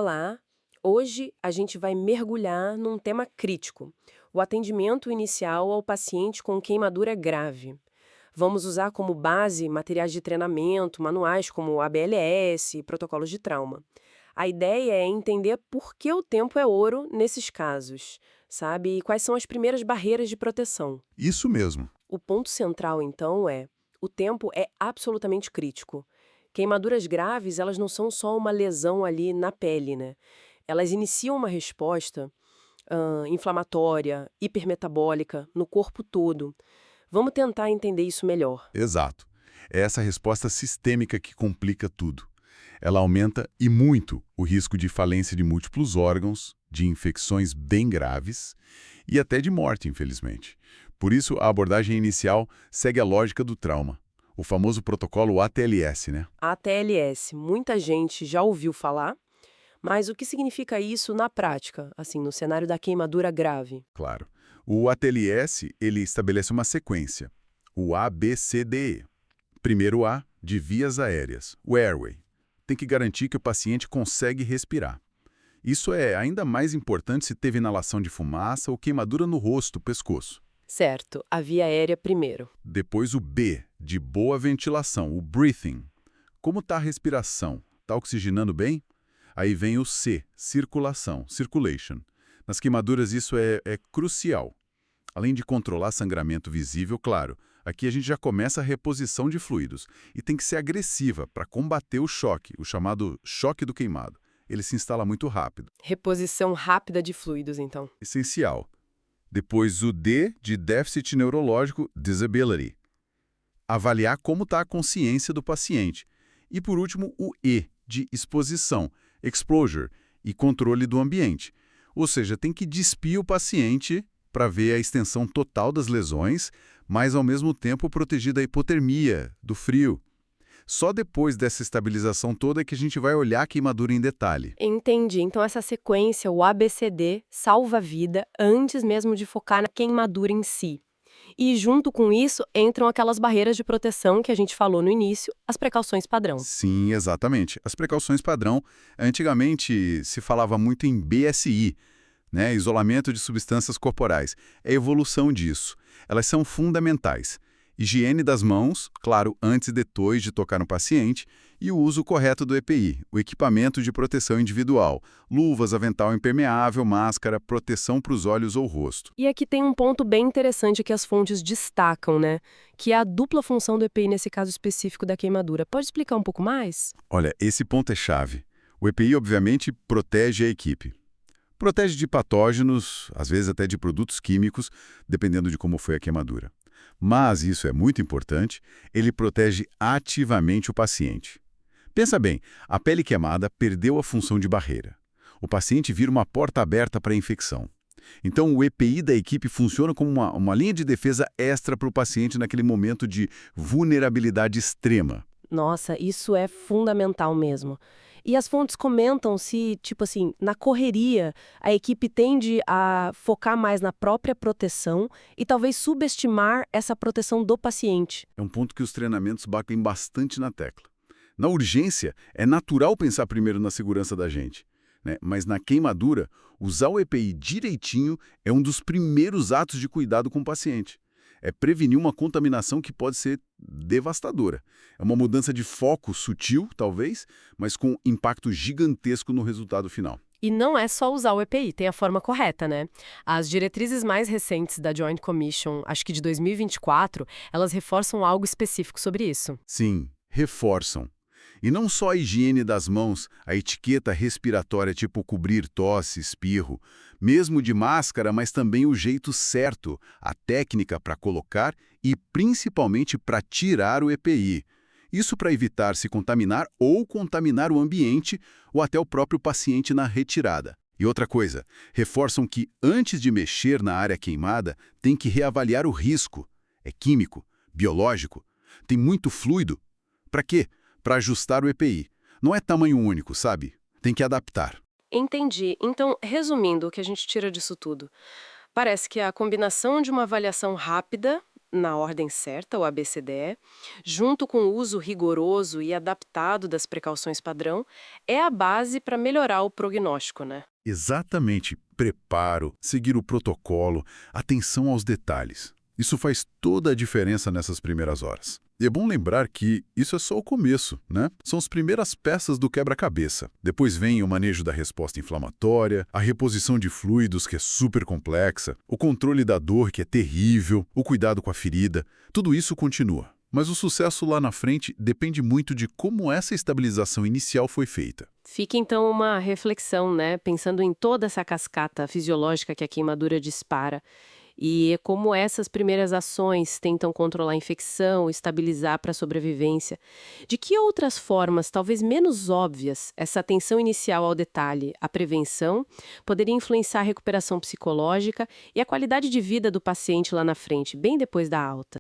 Olá! Hoje a gente vai mergulhar num tema crítico: o atendimento inicial ao paciente com queimadura grave. Vamos usar como base materiais de treinamento, manuais como ABLS e protocolos de trauma. A ideia é entender por que o tempo é ouro nesses casos, sabe? E quais são as primeiras barreiras de proteção. Isso mesmo. O ponto central, então, é: o tempo é absolutamente crítico. Queimaduras graves, elas não são só uma lesão ali na pele, né? Elas iniciam uma resposta inflamatória, hipermetabólica, no corpo todo. Vamos tentar entender isso melhor. Exato. É essa resposta sistêmica que complica tudo. Ela aumenta e muito o risco de falência de múltiplos órgãos, de infecções bem graves e até de morte, infelizmente. Por isso, a abordagem inicial segue a lógica do trauma, o famoso protocolo ATLS, né? ATLS, muita gente já ouviu falar, mas o que significa isso na prática, assim, no cenário da queimadura grave? Claro. O ATLS, ele estabelece uma sequência, o ABCDE. Primeiro A, de vias aéreas, o airway. Tem que garantir que o paciente consegue respirar. Isso é ainda mais importante se teve inalação de fumaça ou queimadura no rosto, pescoço. Certo, a via aérea primeiro. Depois o B, de boa ventilação, o breathing. Como está a respiração? Está oxigenando bem? Aí vem o C, circulação, circulation. Nas queimaduras isso é crucial. Além de controlar sangramento visível, claro, aqui a gente já começa a reposição de fluidos e tem que ser agressiva para combater o choque, o chamado choque do queimado. Ele se instala muito rápido. Reposição rápida de fluidos, então. Essencial. Depois o D, de déficit neurológico, disability. Avaliar como está a consciência do paciente. E por último o E, de exposição, exposure, e controle do ambiente. Ou seja, tem que despir o paciente para ver a extensão total das lesões, mas ao mesmo tempo proteger da hipotermia, do frio. Só depois dessa estabilização toda é que a gente vai olhar a queimadura em detalhe. Entendi. Então essa sequência, o ABCD, salva a vida antes mesmo de focar na queimadura em si. E junto com isso entram aquelas barreiras de proteção que a gente falou no início, as precauções padrão. Sim, exatamente. As precauções padrão, antigamente se falava muito em BSI, né? Isolamento de substâncias corporais. É a evolução disso. Elas são fundamentais. Higiene das mãos, claro, antes e depois de tocar no paciente, e o uso correto do EPI, o equipamento de proteção individual, luvas, avental impermeável, máscara, proteção para os olhos ou rosto. E aqui tem um ponto bem interessante que as fontes destacam, né? Que é a dupla função do EPI nesse caso específico da queimadura. Pode explicar um pouco mais? Olha, esse ponto é chave. O EPI, obviamente, protege a equipe. Protege de patógenos, às vezes até de produtos químicos, dependendo de como foi a queimadura. Mas, isso é muito importante, ele protege ativamente o paciente. Pensa bem, a pele queimada perdeu a função de barreira. O paciente vira uma porta aberta para a infecção. Então, o EPI da equipe funciona como uma linha de defesa extra para o paciente naquele momento de vulnerabilidade extrema. Nossa, isso é fundamental mesmo. E as fontes comentam se, tipo assim, na correria, a equipe tende a focar mais na própria proteção e talvez subestimar essa proteção do paciente. É um ponto que os treinamentos batem bastante na tecla. Na urgência, é natural pensar primeiro na segurança da gente, né? Mas na queimadura, usar o EPI direitinho é um dos primeiros atos de cuidado com o paciente. É prevenir uma contaminação que pode ser devastadora. É uma mudança de foco sutil, talvez, mas com impacto gigantesco no resultado final. E não é só usar o EPI, tem a forma correta, né? As diretrizes mais recentes da Joint Commission, acho que de 2024, elas reforçam algo específico sobre isso. Sim, reforçam. E não só a higiene das mãos, a etiqueta respiratória tipo cobrir tosse, espirro, mesmo de máscara, mas também o jeito certo, a técnica para colocar e principalmente para tirar o EPI. Isso para evitar se contaminar ou contaminar o ambiente ou até o próprio paciente na retirada. E outra coisa, reforçam que antes de mexer na área queimada, tem que reavaliar o risco. É químico, biológico, tem muito fluido. Para quê? Para ajustar o EPI. Não é tamanho único, sabe? Tem que adaptar. Entendi. Então, resumindo o que a gente tira disso tudo, parece que a combinação de uma avaliação rápida, na ordem certa, o ABCDE, junto com o uso rigoroso e adaptado das precauções padrão, é a base para melhorar o prognóstico, né? Exatamente, preparo, seguir o protocolo, atenção aos detalhes. Isso faz toda a diferença nessas primeiras horas. E é bom lembrar que isso é só o começo, né? São as primeiras peças do quebra-cabeça. Depois vem o manejo da resposta inflamatória, a reposição de fluidos, que é super complexa, o controle da dor, que é terrível, o cuidado com a ferida. Tudo isso continua. Mas o sucesso lá na frente depende muito de como essa estabilização inicial foi feita. Fica então uma reflexão, né? Pensando em toda essa cascata fisiológica que a queimadura dispara. E como essas primeiras ações tentam controlar a infecção, estabilizar para a sobrevivência. De que outras formas, talvez menos óbvias, essa atenção inicial ao detalhe, a prevenção, poderia influenciar a recuperação psicológica e a qualidade de vida do paciente lá na frente, bem depois da alta?